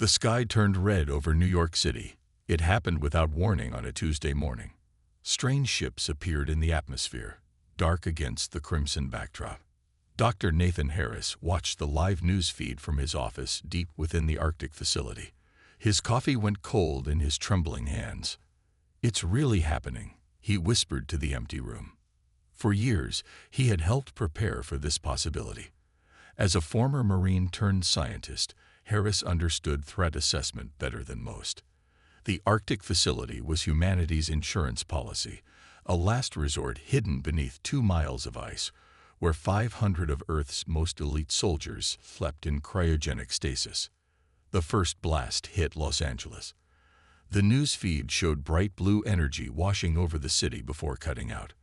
The sky turned red over New York City. It happened without warning on a Tuesday morning. Strange ships appeared in the atmosphere, dark against the crimson backdrop. Dr. Nathan Harris watched the live news feed from his office deep within the Arctic facility. His coffee went cold in his trembling hands. "It's really happening," he whispered to the empty room. For years, he had helped prepare for this possibility. As a former Marine-turned-scientist, Harris understood threat assessment better than most. The Arctic facility was humanity's insurance policy, a last resort hidden beneath 2 miles of ice, where 500 of Earth's most elite soldiers slept in cryogenic stasis. The first blast hit Los Angeles. The news feed showed bright blue energy washing over the city before cutting out.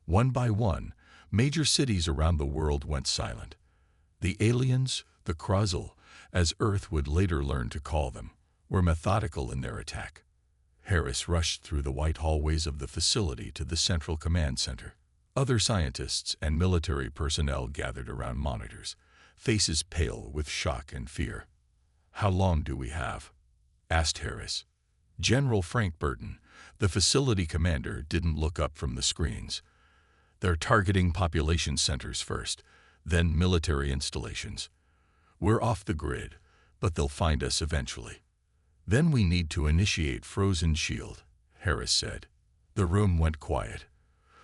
One by one, major cities around the world went silent. The aliens, the Krozil, as Earth would later learn to call them, were methodical in their attack. Harris rushed through the white hallways of the facility to the central command center. Other scientists and military personnel gathered around monitors, faces pale with shock and fear. "How long do we have?" asked Harris. General Frank Burton, the facility commander, didn't look up from the screens. "They're targeting population centers first, then military installations. We're off the grid, but they'll find us eventually. Then we need to initiate Frozen Shield," Harris said. The room went quiet.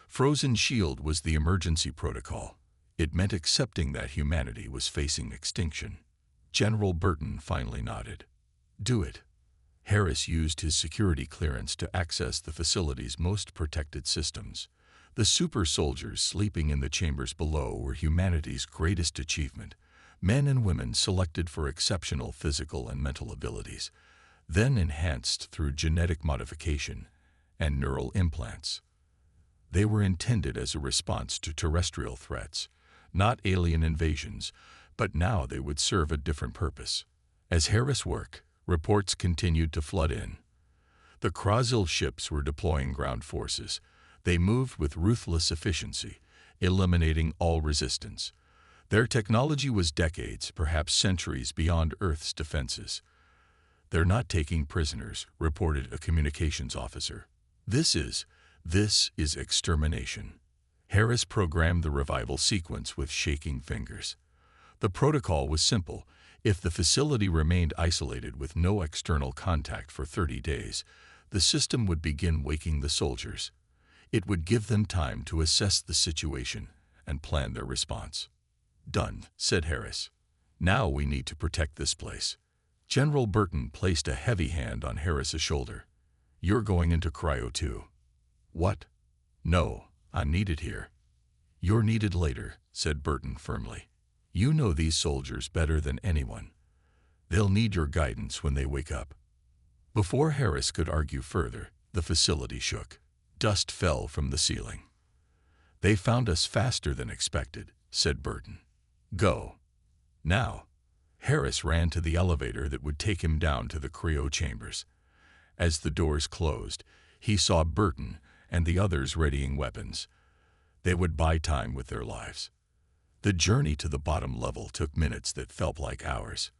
Frozen Shield was the emergency protocol. It meant accepting that humanity was facing extinction. General Burton finally nodded. "Do it." Harris used his security clearance to access the facility's most protected systems. The super soldiers sleeping in the chambers below were humanity's greatest achievement, men and women selected for exceptional physical and mental abilities, then enhanced through genetic modification and neural implants. They were intended as a response to terrestrial threats, not alien invasions, but now they would serve a different purpose. As Harris worked, reports continued to flood in. The Krozil ships were deploying ground forces. They moved with ruthless efficiency, eliminating all resistance. Their technology was decades, perhaps centuries beyond Earth's defenses. "They're not taking prisoners," reported a communications officer. This is extermination." Harris programmed the revival sequence with shaking fingers. The protocol was simple. If the facility remained isolated with no external contact for 30 days, the system would begin waking the soldiers. It would give them time to assess the situation and plan their response. "Done," said Harris. "Now we need to protect this place." General Burton placed a heavy hand on Harris's shoulder. "You're going into cryo too." "What?" "No, I'm needed here." "You're needed later," said Burton firmly. "You know these soldiers better than anyone. They'll need your guidance when they wake up." Before Harris could argue further, the facility shook. Dust fell from the ceiling. "They found us faster than expected," said Burton. "Go." Now. Harris ran to the elevator that would take him down to the cryo chambers. As the doors closed, he saw Burton and the others readying weapons. They would buy time with their lives. The journey to the bottom level took minutes that felt like hours.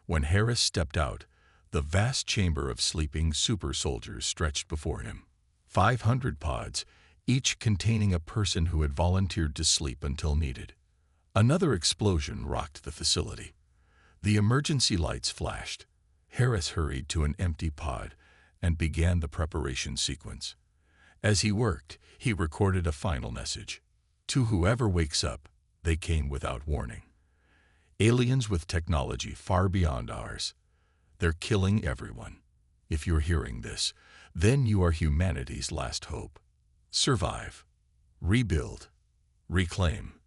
When Harris stepped out, the vast chamber of sleeping super soldiers stretched before him. 500 pods, each containing a person who had volunteered to sleep until needed. Another explosion rocked the facility. The emergency lights flashed. Harris hurried to an empty pod and began the preparation sequence. As he worked, he recorded a final message. "To whoever wakes up, they came without warning. Aliens with technology far beyond ours. They're killing everyone. If you're hearing this, then you are humanity's last hope. Survive. Rebuild. Reclaim."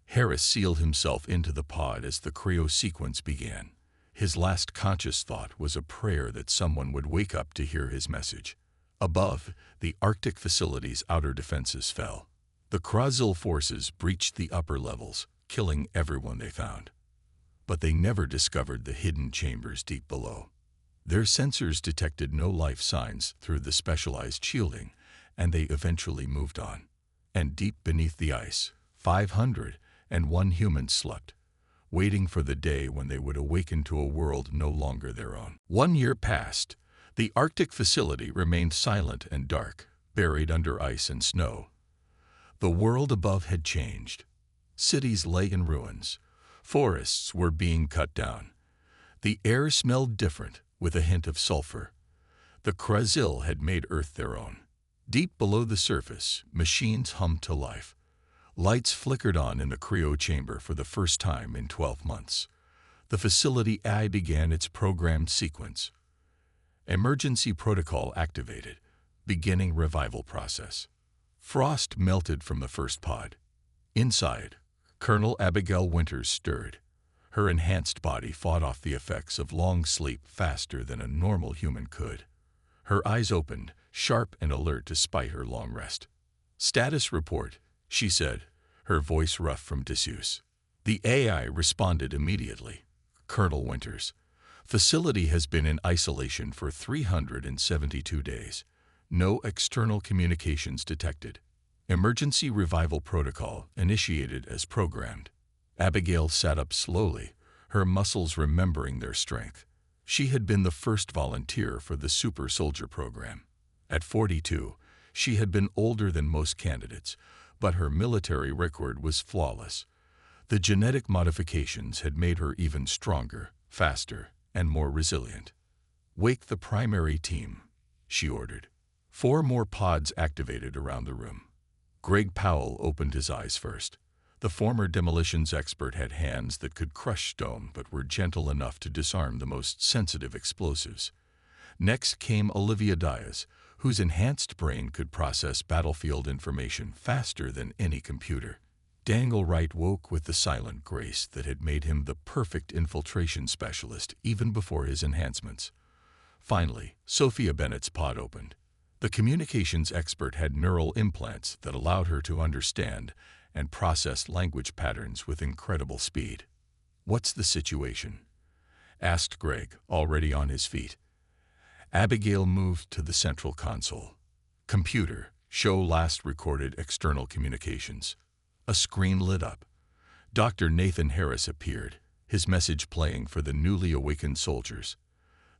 Harris sealed himself into the pod as the cryo sequence began. His last conscious thought was a prayer that someone would wake up to hear his message. Above, the Arctic facility's outer defenses fell. The Krozil forces breached the upper levels, killing everyone they found. But they never discovered the hidden chambers deep below. Their sensors detected no life signs through the specialized shielding, and they eventually moved on. And deep beneath the ice, 501 humans slept. waiting for the day when they would awaken to a world no longer their own. 1 year passed. The Arctic facility remained silent and dark, buried under ice and snow. The world above had changed. Cities lay in ruins. Forests were being cut down. The air smelled different, with a hint of sulfur. The Krasil had made Earth their own. Deep below the surface, machines hummed to life. Lights flickered on in the cryo chamber for the first time in 12 months. The facility I began its programmed sequence. Emergency protocol activated, beginning revival process. Frost melted from the first pod. Inside, Colonel Abigail Winters stirred. Her enhanced body fought off the effects of long sleep faster than a normal human could. Her eyes opened, sharp and alert despite her long rest. "Status report," she said, her voice rough from disuse. The AI responded immediately. "Colonel Winters, facility has been in isolation for 372 days. No external communications detected. Emergency revival protocol initiated as programmed." Abigail sat up slowly, her muscles remembering their strength. She had been the first volunteer for the Super Soldier program. At 42, she had been older than most candidates, but her military record was flawless. The genetic modifications had made her even stronger, faster, and more resilient. "Wake the primary team," she ordered. 4 more pods activated around the room. Greg Powell opened his eyes first. The former demolitions expert had hands that could crush stone but were gentle enough to disarm the most sensitive explosives. Next came Olivia Diaz, whose enhanced brain could process battlefield information faster than any computer. Daniel Wright woke with the silent grace that had made him the perfect infiltration specialist even before his enhancements. Finally, Sophia Bennett's pod opened. The communications expert had neural implants that allowed her to understand and process language patterns with incredible speed. "What's the situation?" asked Greg, already on his feet. Abigail moved to the central console. "Computer, show last recorded external communications." A screen lit up. Dr. Nathan Harris appeared, his message playing for the newly awakened soldiers.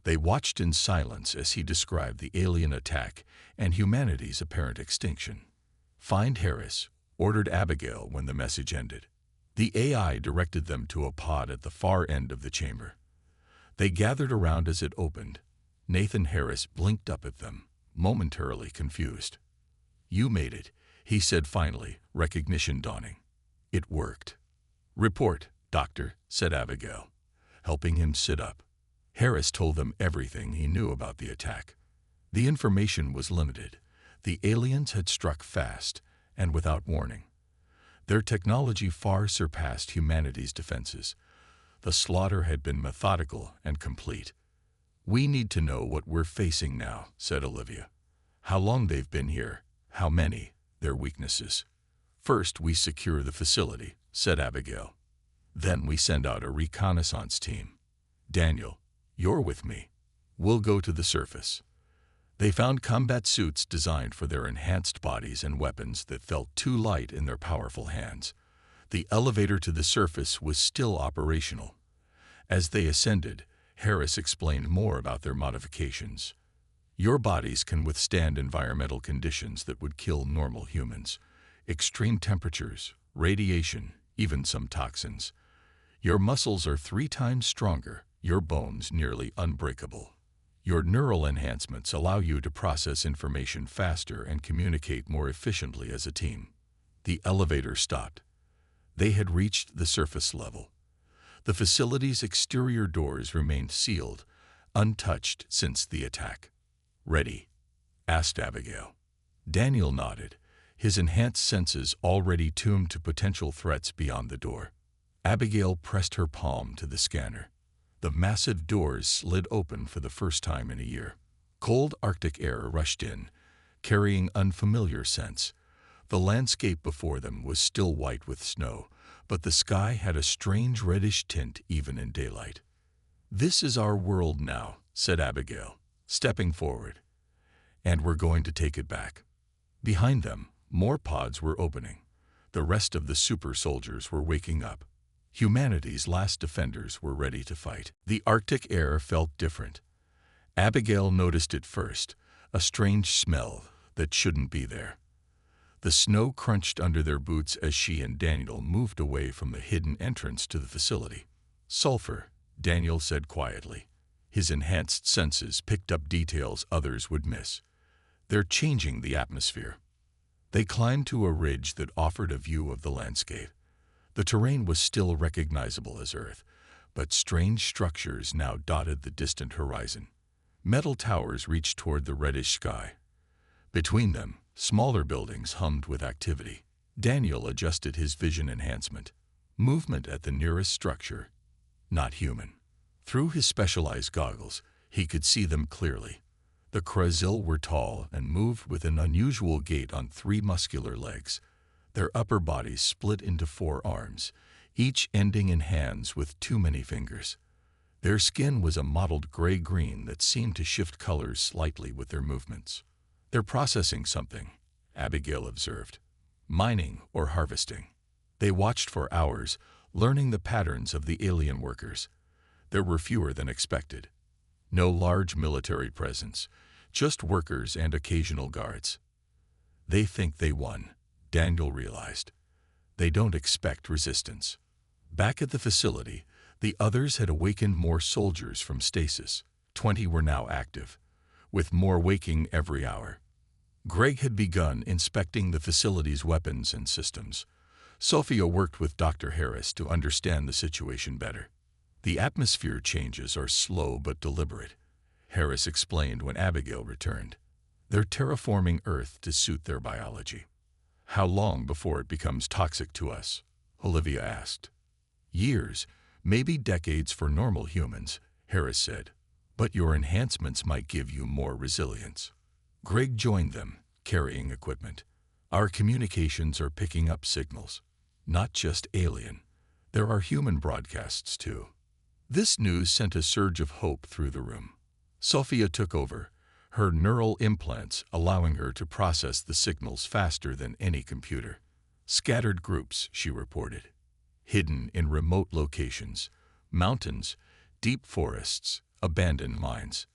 They watched in silence as he described the alien attack and humanity's apparent extinction. "Find Harris," ordered Abigail when the message ended. The AI directed them to a pod at the far end of the chamber. They gathered around as it opened. Nathan Harris blinked up at them, momentarily confused. "You made it," he said finally, recognition dawning. "It worked." "Report, Doctor," said Abigail, helping him sit up. Harris told them everything he knew about the attack. The information was limited. The aliens had struck fast and without warning. Their technology far surpassed humanity's defenses. The slaughter had been methodical and complete. "We need to know what we're facing now," said Olivia. "How long they've been here, how many, their weaknesses." "First we secure the facility," said Abigail. "Then we send out a reconnaissance team. Daniel, you're with me. We'll go to the surface." They found combat suits designed for their enhanced bodies and weapons that felt too light in their powerful hands. The elevator to the surface was still operational. As they ascended, Harris explained more about their modifications. "Your bodies can withstand environmental conditions that would kill normal humans. Extreme temperatures, radiation, even some toxins. Your muscles are 3 times stronger, your bones nearly unbreakable. Your neural enhancements allow you to process information faster and communicate more efficiently as a team." The elevator stopped. They had reached the surface level. The facility's exterior doors remained sealed, untouched since the attack. "Ready?" asked Abigail. Daniel nodded, his enhanced senses already tuned to potential threats beyond the door. Abigail pressed her palm to the scanner. The massive doors slid open for the first time in a year. Cold Arctic air rushed in, carrying unfamiliar scents. The landscape before them was still white with snow, but the sky had a strange reddish tint even in daylight. "This is our world now," said Abigail, stepping forward. "And we're going to take it back." Behind them, more pods were opening. The rest of the super soldiers were waking up. Humanity's last defenders were ready to fight. The Arctic air felt different. Abigail noticed it first, a strange smell that shouldn't be there. The snow crunched under their boots as she and Daniel moved away from the hidden entrance to the facility. "Sulfur," Daniel said quietly. His enhanced senses picked up details others would miss. "They're changing the atmosphere." They climbed to a ridge that offered a view of the landscape. The terrain was still recognizable as Earth, but strange structures now dotted the distant horizon. Metal towers reached toward the reddish sky. Between them, smaller buildings hummed with activity. Daniel adjusted his vision enhancement. Movement at the nearest structure. Not human. Through his specialized goggles, he could see them clearly. The Krezil were tall and moved with an unusual gait on 3 muscular legs. Their upper bodies split into 4 arms, each ending in hands with too many fingers. Their skin was a mottled gray-green that seemed to shift colors slightly with their movements. "They're processing something," Abigail observed. "Mining or harvesting." They watched for hours, learning the patterns of the alien workers. There were fewer than expected. No large military presence, just workers and occasional guards. "They think they won," Daniel realized. "They don't expect resistance." Back at the facility, the others had awakened more soldiers from stasis. 20 were now active, with more waking every hour. Greg had begun inspecting the facility's weapons and systems. Sophia worked with Dr. Harris to understand the situation better. "The atmosphere changes are slow but deliberate," Harris explained when Abigail returned. "They're terraforming Earth to suit their biology." "How long before it becomes toxic to us?" Olivia asked. "Years, maybe decades for normal humans," Harris said. "But your enhancements might give you more resilience." Greg joined them, carrying equipment. "Our communications are picking up signals. Not just alien. There are human broadcasts, too." This news sent a surge of hope through the room. Sophia took over, her neural implants allowing her to process the signals faster than any computer. "Scattered groups," she reported. "Hidden in remote locations. Mountains, deep forests, abandoned mines.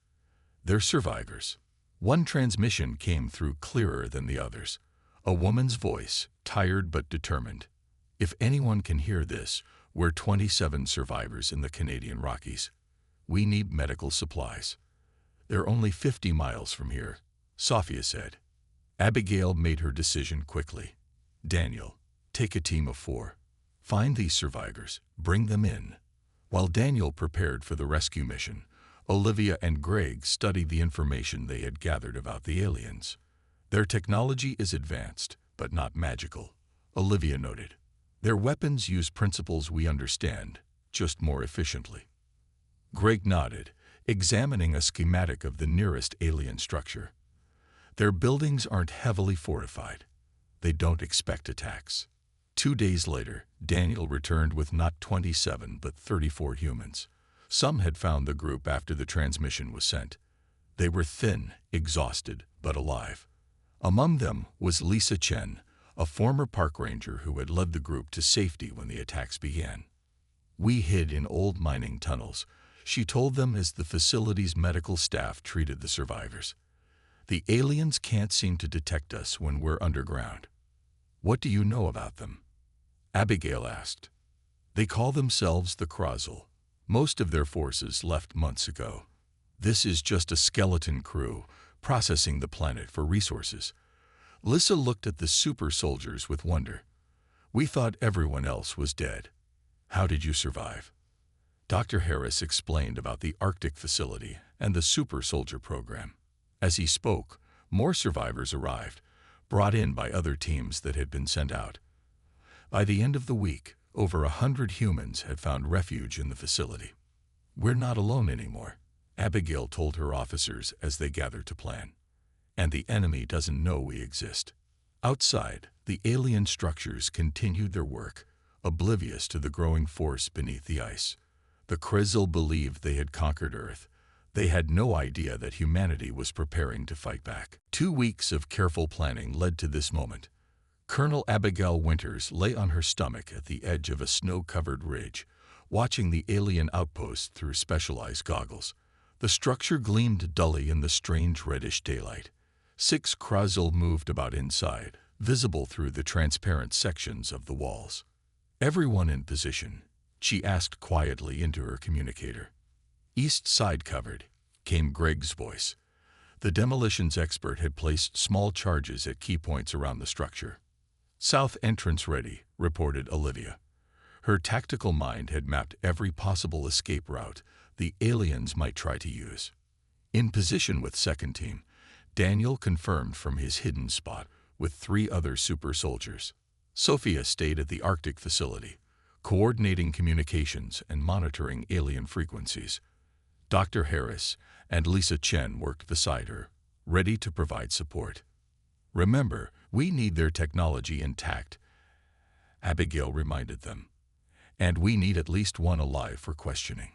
They're survivors." One transmission came through clearer than the others. A woman's voice, tired but determined. "If anyone can hear this, we're 27 survivors in the Canadian Rockies. We need medical supplies. They're only 50 miles from here," Sophia said. Abigail made her decision quickly. "Daniel, take a team of 4. Find these survivors, bring them in." While Daniel prepared for the rescue mission, Olivia and Greg studied the information they had gathered about the aliens. "Their technology is advanced, but not magical," Olivia noted. "Their weapons use principles we understand, just more efficiently." Greg nodded, examining a schematic of the nearest alien structure. "Their buildings aren't heavily fortified. They don't expect attacks." 2 days later, Daniel returned with not 27 but 34 humans. Some had found the group after the transmission was sent. They were thin, exhausted, but alive. Among them was Lisa Chen, a former park ranger who had led the group to safety when the attacks began. "We hid in old mining tunnels," she told them as the facility's medical staff treated the survivors. "The aliens can't seem to detect us when we're underground." "What do you know about them?" Abigail asked. "They call themselves the Krozil. Most of their forces left months ago. This is just a skeleton crew processing the planet for resources." Lissa looked at the super soldiers with wonder. "We thought everyone else was dead. How did you survive?" Dr. Harris explained about the Arctic facility and the super soldier program. As he spoke, more survivors arrived, brought in by other teams that had been sent out. By the end of the week, over 100 humans had found refuge in the facility. "We're not alone anymore," Abigail told her officers as they gathered to plan. "And the enemy doesn't know we exist." Outside, the alien structures continued their work, oblivious to the growing force beneath the ice. The Krezil believed they had conquered Earth. They had no idea that humanity was preparing to fight back. 2 weeks of careful planning led to this moment. Colonel Abigail Winters lay on her stomach at the edge of a snow-covered ridge, watching the alien outpost through specialized goggles. The structure gleamed dully in the strange reddish daylight. 6 Krazil moved about inside, visible through the transparent sections of the walls. "Everyone in position," she asked quietly into her communicator. "East side covered," came Greg's voice. The demolitions expert had placed small charges at key points around the structure. "South entrance ready," reported Olivia. Her tactical mind had mapped every possible escape route the aliens might try to use. In position with second team, Daniel confirmed from his hidden spot with 3 other super soldiers. Sophia stayed at the Arctic facility, coordinating communications and monitoring alien frequencies. Dr. Harris and Lisa Chen worked beside her, ready to provide support. "Remember, we need their technology intact," Abigail reminded them. "And we need at least one alive for questioning."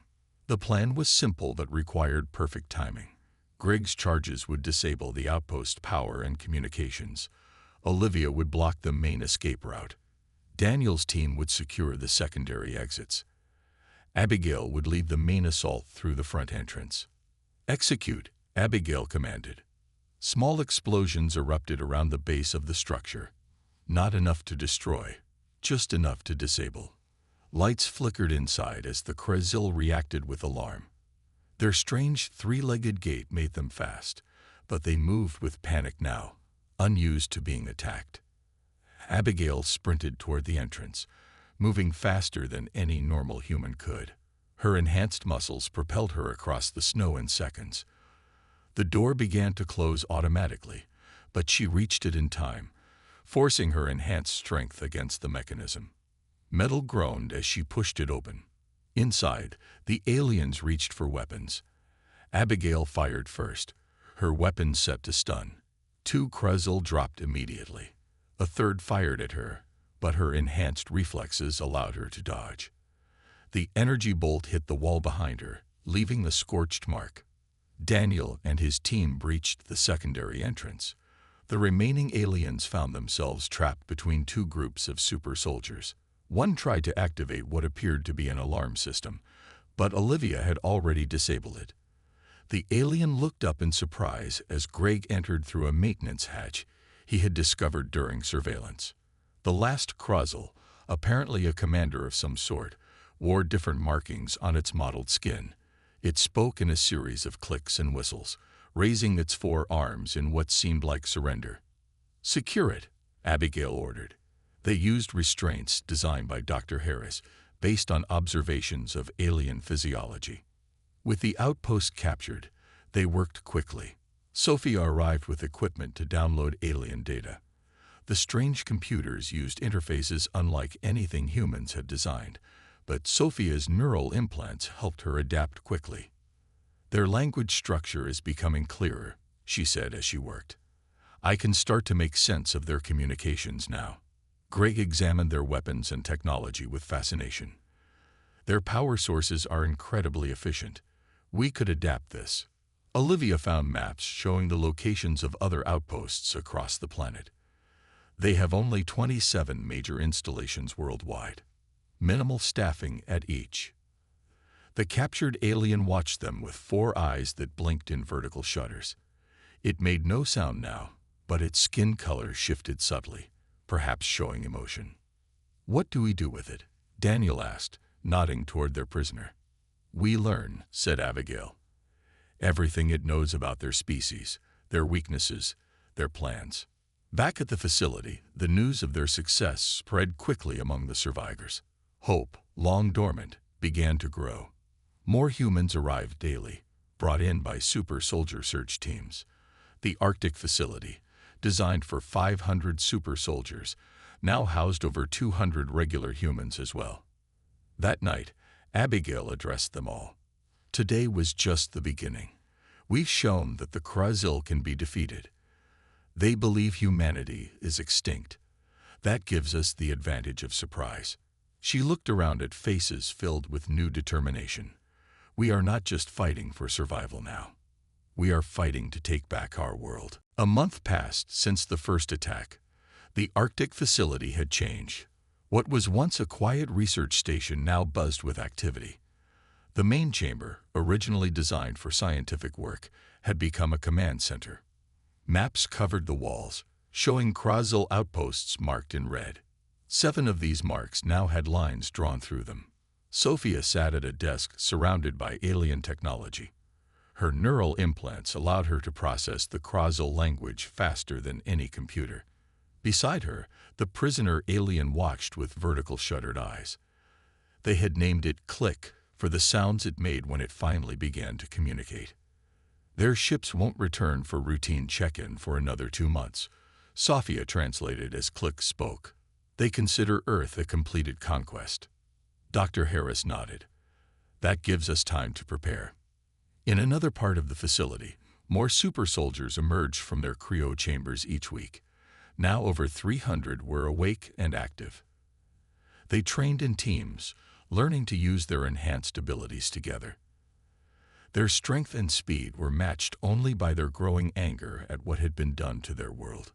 The plan was simple but required perfect timing. Greg's charges would disable the outpost power and communications. Olivia would block the main escape route. Daniel's team would secure the secondary exits. Abigail would lead the main assault through the front entrance. "Execute," Abigail commanded. Small explosions erupted around the base of the structure. Not enough to destroy, just enough to disable. Lights flickered inside as the Krezil reacted with alarm. Their strange 3-legged gait made them fast, but they moved with panic now, unused to being attacked. Abigail sprinted toward the entrance, moving faster than any normal human could. Her enhanced muscles propelled her across the snow in seconds. The door began to close automatically, but she reached it in time, forcing her enhanced strength against the mechanism. Metal groaned as she pushed it open. Inside, the aliens reached for weapons. Abigail fired first, her weapon set to stun. 2 Krezil dropped immediately. A third fired at her, but her enhanced reflexes allowed her to dodge. The energy bolt hit the wall behind her, leaving the scorched mark. Daniel and his team breached the secondary entrance. The remaining aliens found themselves trapped between 2 groups of super soldiers. One tried to activate what appeared to be an alarm system, but Olivia had already disabled it. The alien looked up in surprise as Greg entered through a maintenance hatch he had discovered during surveillance. The last Krozil, apparently a commander of some sort, wore different markings on its mottled skin. It spoke in a series of clicks and whistles, raising its 4 arms in what seemed like surrender. "Secure it," Abigail ordered. They used restraints designed by Dr. Harris, based on observations of alien physiology. With the outpost captured, they worked quickly. Sophia arrived with equipment to download alien data. The strange computers used interfaces unlike anything humans had designed, but Sophia's neural implants helped her adapt quickly. "Their language structure is becoming clearer," she said as she worked. "I can start to make sense of their communications now." Greg examined their weapons and technology with fascination. "Their power sources are incredibly efficient. We could adapt this." Olivia found maps showing the locations of other outposts across the planet. They have only 27 major installations worldwide. Minimal staffing at each. The captured alien watched them with 4 eyes that blinked in vertical shutters. It made no sound now, but its skin color shifted subtly, perhaps showing emotion. "What do we do with it?" Daniel asked, nodding toward their prisoner. "We learn," said Abigail. "Everything it knows about their species, their weaknesses, their plans." Back at the facility, the news of their success spread quickly among the survivors. Hope, long dormant, began to grow. More humans arrived daily, brought in by super soldier search teams. The Arctic facility, designed for 500 super soldiers, now housed over 200 regular humans as well. That night, Abigail addressed them all. "Today was just the beginning. We've shown that the Krezil can be defeated. They believe humanity is extinct. That gives us the advantage of surprise." She looked around at faces filled with new determination. "We are not just fighting for survival now. We are fighting to take back our world." A month passed since the first attack. The Arctic facility had changed. What was once a quiet research station now buzzed with activity. The main chamber, originally designed for scientific work, had become a command center. Maps covered the walls, showing Krozil outposts marked in red. 7 of these marks now had lines drawn through them. Sophia sat at a desk surrounded by alien technology. Her neural implants allowed her to process the Krozil language faster than any computer. Beside her, the prisoner alien watched with vertical shuttered eyes. They had named it Click for the sounds it made when it finally began to communicate. Their ships won't return for routine check-in for another 2 months. Sophia translated as Click spoke. They consider Earth a completed conquest. Dr. Harris nodded. That gives us time to prepare. In another part of the facility, more super soldiers emerged from their cryo chambers each week. Now over 300 were awake and active. They trained in teams, learning to use their enhanced abilities together. Their strength and speed were matched only by their growing anger at what had been done to their world.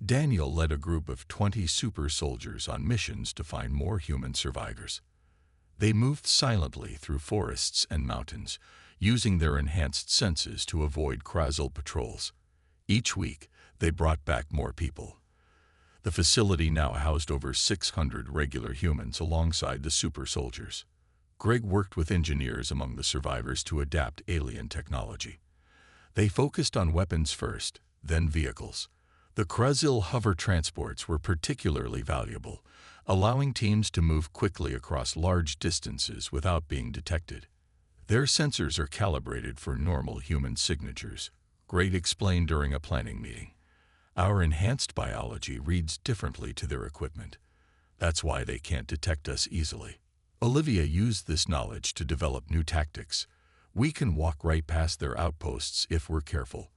Daniel led a group of 20 super soldiers on missions to find more human survivors. They moved silently through forests and mountains, using their enhanced senses to avoid Krozil patrols. Each week, they brought back more people. The facility now housed over 600 regular humans alongside the super soldiers. Greg worked with engineers among the survivors to adapt alien technology. They focused on weapons first, then vehicles. The Krozil hover transports were particularly valuable, allowing teams to move quickly across large distances without being detected. Their sensors are calibrated for normal human signatures, Greg explained during a planning meeting. Our enhanced biology reads differently to their equipment. That's why they can't detect us easily. Olivia used this knowledge to develop new tactics. We can walk right past their outposts if we're careful.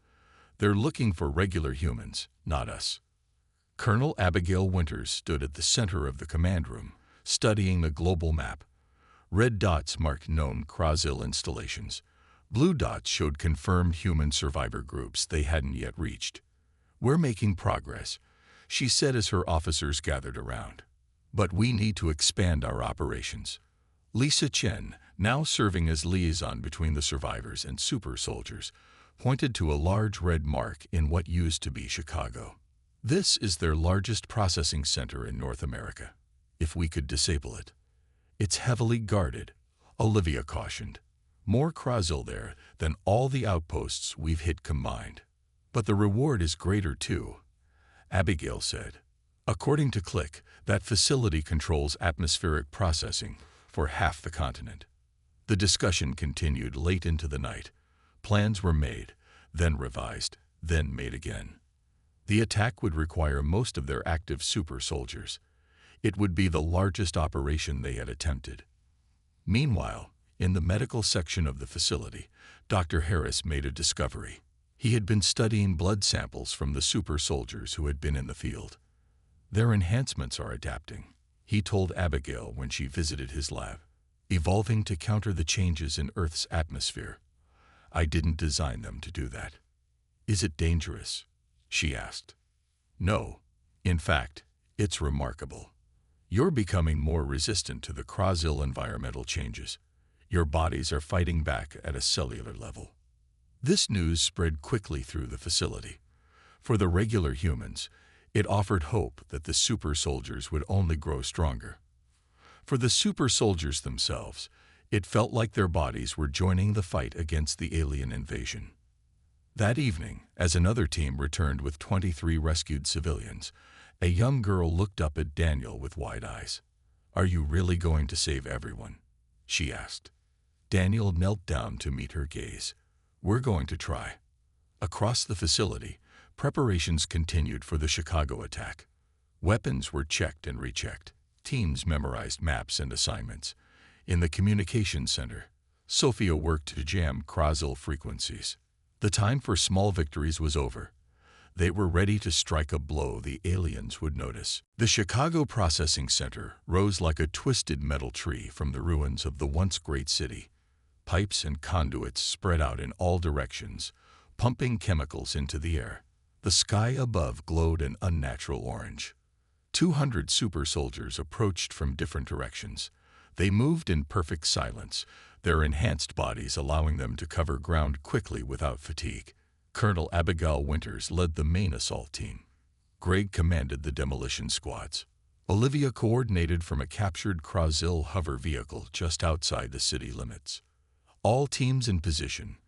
They're looking for regular humans, not us. Colonel Abigail Winters stood at the center of the command room, studying the global map. Red dots marked known Krozil installations. Blue dots showed confirmed human survivor groups they hadn't yet reached. We're making progress, she said as her officers gathered around. But we need to expand our operations. Lisa Chen, now serving as liaison between the survivors and super soldiers, pointed to a large red mark in what used to be Chicago. This is their largest processing center in North America. If we could disable it. It's heavily guarded, Olivia cautioned. More Krozil there than all the outposts we've hit combined. But the reward is greater too, Abigail said. According to Click, that facility controls atmospheric processing for half the continent. The discussion continued late into the night. Plans were made, then revised, then made again. The attack would require most of their active super soldiers. It would be the largest operation they had attempted. Meanwhile, in the medical section of the facility, Dr. Harris made a discovery. He had been studying blood samples from the super soldiers who had been in the field. Their enhancements are adapting, he told Abigail when she visited his lab, evolving to counter the changes in Earth's atmosphere. I didn't design them to do that. Is it dangerous? She asked. No. In fact, it's remarkable. You're becoming more resistant to the Krozil environmental changes. Your bodies are fighting back at a cellular level. This news spread quickly through the facility. For the regular humans, it offered hope that the super soldiers would only grow stronger. For the super soldiers themselves, it felt like their bodies were joining the fight against the alien invasion. That evening, as another team returned with 23 rescued civilians, a young girl looked up at Daniel with wide eyes. Are you really going to save everyone? She asked. Daniel knelt down to meet her gaze. We're going to try. Across the facility, preparations continued for the Chicago attack. Weapons were checked and rechecked. Teams memorized maps and assignments. In the communications center, Sophia worked to jam Krozil frequencies. The time for small victories was over. They were ready to strike a blow the aliens would notice. The Chicago Processing Center rose like a twisted metal tree from the ruins of the once great city. Pipes and conduits spread out in all directions, pumping chemicals into the air. The sky above glowed an unnatural orange. 200 super soldiers approached from different directions. They moved in perfect silence, their enhanced bodies allowing them to cover ground quickly without fatigue. Colonel Abigail Winters led the main assault team. Greg commanded the demolition squads. Olivia coordinated from a captured Krasil hover vehicle just outside the city limits. All teams in position.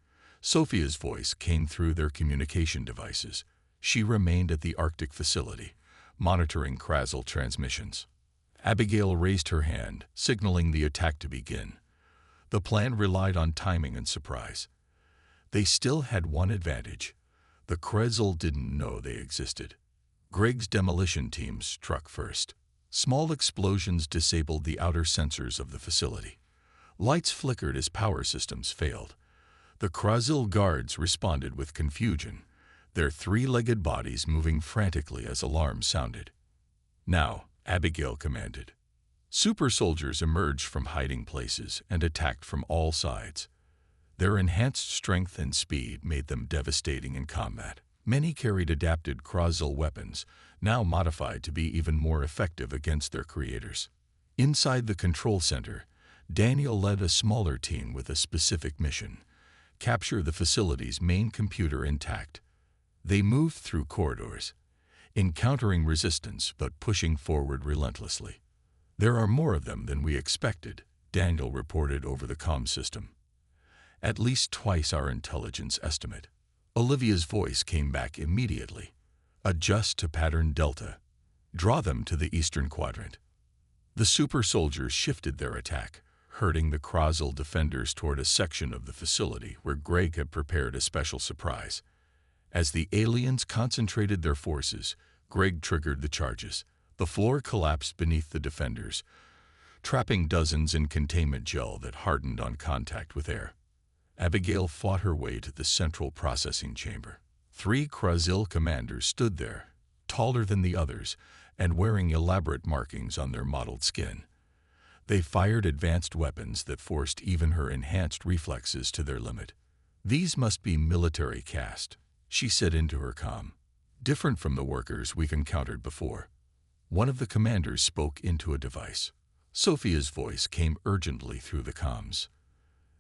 Sophia's voice came through their communication devices. She remained at the Arctic facility, monitoring Krasil transmissions. Abigail raised her hand, signaling the attack to begin. The plan relied on timing and surprise. They still had one advantage. The Krasil didn't know they existed. Greg's demolition team struck first. Small explosions disabled the outer sensors of the facility. Lights flickered as power systems failed. The Krasil guards responded with confusion, their three-legged bodies moving frantically as alarms sounded. Now, Abigail commanded. Super soldiers emerged from hiding places and attacked from all sides. Their enhanced strength and speed made them devastating in combat. Many carried adapted Krasil weapons, now modified to be even more effective against their creators. Inside the control center, Daniel led a smaller team with a specific mission: capture the facility's main computer intact. They moved through corridors, encountering resistance but pushing forward relentlessly. "There are more of them than we expected," Daniel reported over the comm system. "At least twice our intelligence estimate." Olivia's voice came back immediately. "Adjust to pattern Delta. Draw them to the eastern quadrant." The super soldiers shifted their attack, herding the Krasil defenders toward a section of the facility where Greg had prepared a special surprise. As the aliens concentrated their forces, Greg triggered the charges. The floor collapsed beneath the defenders, trapping dozens in containment gel that hardened on contact with air. Abigail fought her way to the central processing chamber. 3 Krasil commanders stood there, taller than the others, and wearing elaborate markings on their mottled skin. They fired advanced weapons that forced even her enhanced reflexes to their limit. "These must be military caste," she said into her comm. "Different from the workers we've encountered before." One of the commanders spoke into a device. Sophia's voice came urgently through the comms.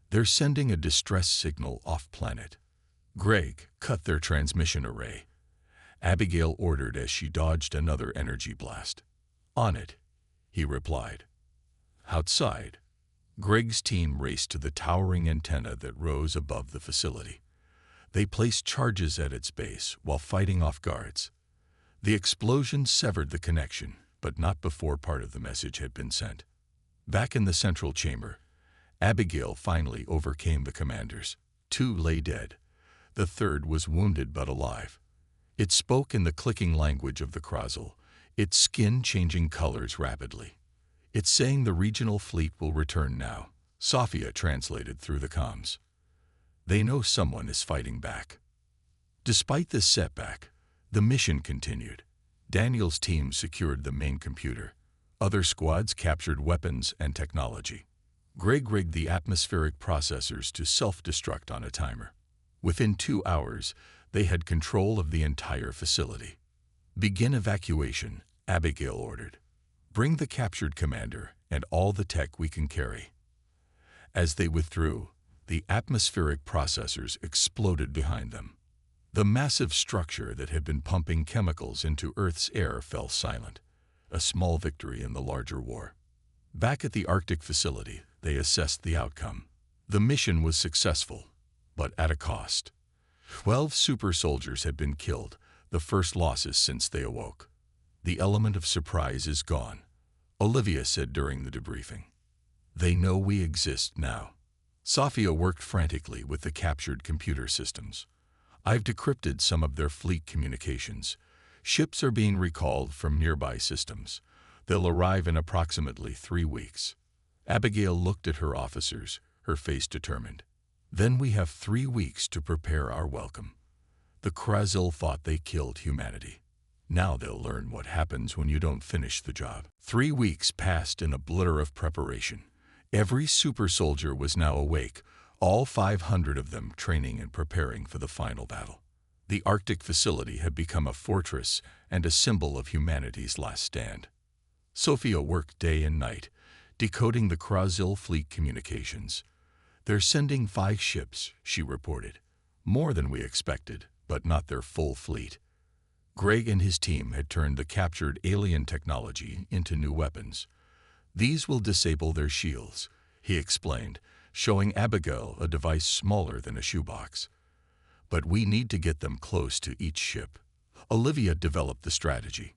"They're sending a distress signal off-planet." Greg cut their transmission array. Abigail ordered as she dodged another energy blast. "On it," he replied. Outside, Greg's team raced to the towering antenna that rose above the facility. They placed charges at its base while fighting off guards. The explosion severed the connection, but not before part of the message had been sent. Back in the central chamber, Abigail finally overcame the commanders. 2 lay dead. The third was wounded but alive. It spoke in the clicking language of the Krasil, its skin changing colors rapidly. "It's saying the regional fleet will return now," Sophia translated through the comms. "They know someone is fighting back." Despite this setback, the mission continued. Daniel's team secured the main computer. Other squads captured weapons and technology. Greg rigged the atmospheric processors to self-destruct on a timer. Within 2 hours, they had control of the entire facility. "Begin evacuation," Abigail ordered. "Bring the captured commander and all the tech we can carry." As they withdrew, the atmospheric processors exploded behind them. The massive structure that had been pumping chemicals into Earth's air fell silent, a small victory in the larger war. Back at the Arctic facility, they assessed the outcome. The mission was successful, but at a cost. 12 super soldiers had been killed, the first losses since they awoke. "The element of surprise is gone," Olivia said during the debriefing. "They know we exist now." Sophia worked frantically with the captured computer systems. "I've decrypted some of their fleet communications. Ships are being recalled from nearby systems. They'll arrive in approximately 3 weeks. Abigail looked at her officers, her face determined. "Then we have 3 weeks to prepare our welcome." The Krasil thought they killed humanity. Now they'll learn what happens when you don't finish the job. 3 weeks passed in a blur of preparation. Every super soldier was now awake, all 500 of them training and preparing for the final battle. The Arctic facility had become a fortress and a symbol of humanity's last stand. Sophia worked day and night, decoding the Krazil fleet communications. "They're sending 5 ships," she reported. "More than we expected, but not their full fleet." Greg and his team had turned the captured alien technology into new weapons. "These will disable their shields," he explained, showing Abigail a device smaller than a shoebox. "But we need to get them close to each ship." Olivia developed the strategy.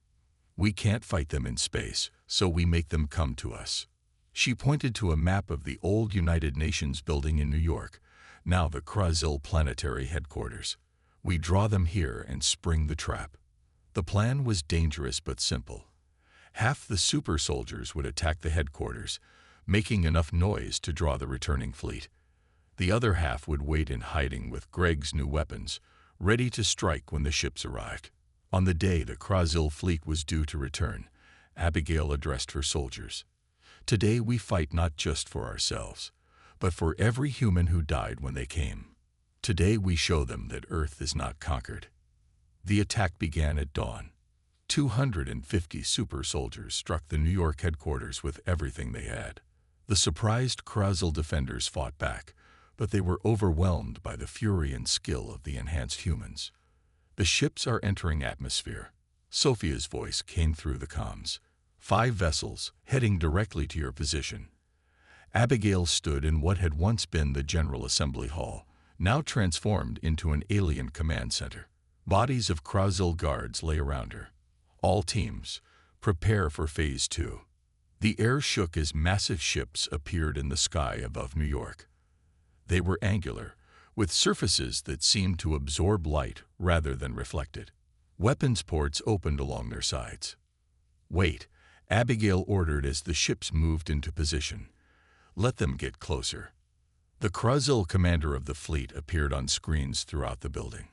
"We can't fight them in space, so we make them come to us." She pointed to a map of the old United Nations building in New York, now the Krazil planetary headquarters. "We draw them here and spring the trap." The plan was dangerous but simple. Half the super soldiers would attack the headquarters, making enough noise to draw the returning fleet. The other half would wait in hiding with Greg's new weapons, ready to strike when the ships arrived. On the day the Krazil fleet was due to return, Abigail addressed her soldiers. "Today we fight not just for ourselves, but for every human who died when they came. Today we show them that Earth is not conquered." The attack began at dawn. 250 super soldiers struck the New York headquarters with everything they had. The surprised Krazil defenders fought back, but they were overwhelmed by the fury and skill of the enhanced humans. "The ships are entering atmosphere." Sophia's voice came through the comms. 5 vessels, heading directly to your position." Abigail stood in what had once been the General Assembly Hall, now transformed into an alien command center. Bodies of Krazil guards lay around her. "All teams, prepare for Phase 2. The air shook as massive ships appeared in the sky above New York. They were angular, with surfaces that seemed to absorb light rather than reflect it. Weapons ports opened along their sides. "Wait," Abigail ordered as the ships moved into position. "Let them get closer." The Krazil commander of the fleet appeared on screens throughout the building.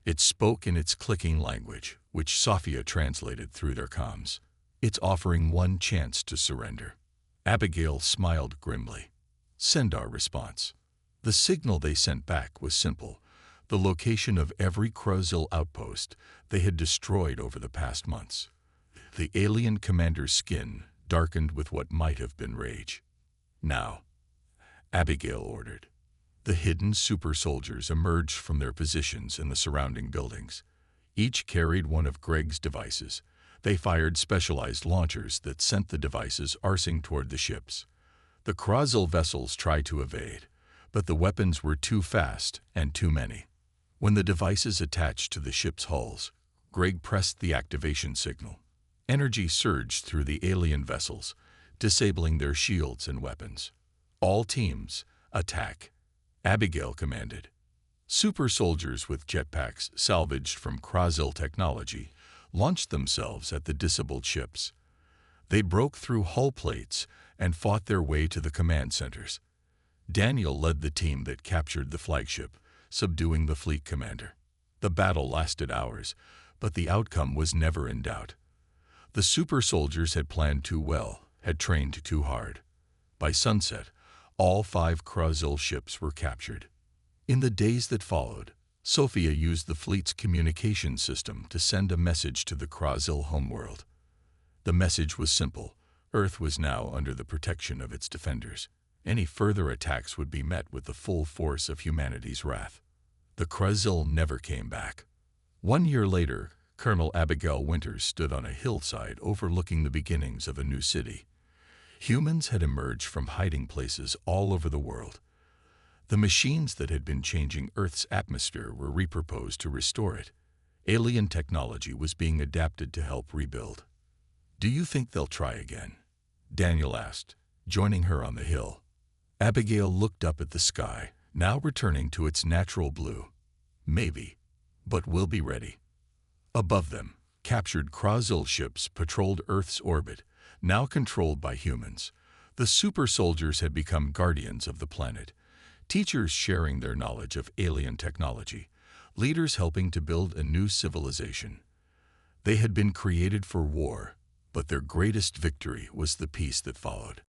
It spoke in its clicking language, which Sophia translated through their comms. "It's offering one chance to surrender." Abigail smiled grimly. "Send our response." The signal they sent back was simple: the location of every Krazil outpost they had destroyed over the past months. The alien commander's skin darkened with what might have been rage. "Now," Abigail ordered. The hidden super soldiers emerged from their positions in the surrounding buildings. Each carried one of Greg's devices. They fired specialized launchers that sent the devices arcing toward the ships. The Krazil vessels tried to evade, but the weapons were too fast and too many. When the devices attached to the ship's hulls, Greg pressed the activation signal. Energy surged through the alien vessels, disabling their shields and weapons. "All teams, attack," Abigail commanded. Super soldiers with jetpacks salvaged from Krazil technology launched themselves at the disabled ships. They broke through hull plates and fought their way to the command centers. Daniel led the team that captured the flagship, subduing the fleet commander. The battle lasted hours, but the outcome was never in doubt. The super soldiers had planned too well, had trained too hard. By sunset, all 5 Krazil ships were captured. In the days that followed, Sophia used the fleet's communication system to send a message to the Krazil homeworld. The message was simple: Earth was now under the protection of its defenders. Any further attacks would be met with the full force of humanity's wrath. The Krazil never came back. 1 year later, Colonel Abigail Winters stood on a hillside overlooking the beginnings of a new city. Humans had emerged from hiding places all over the world. The machines that had been changing Earth's atmosphere were repurposed to restore it. Alien technology was being adapted to help rebuild. "Do you think they'll try again?" Daniel asked, joining her on the hill. Abigail looked up at the sky, now returning to its natural blue. "Maybe, but we'll be ready." Above them, captured Krazil ships patrolled Earth's orbit, now controlled by humans. The super soldiers had become guardians of the planet, teachers sharing their knowledge of alien technology, leaders helping to build a new civilization. They had been created for war, but their greatest victory was the peace that followed.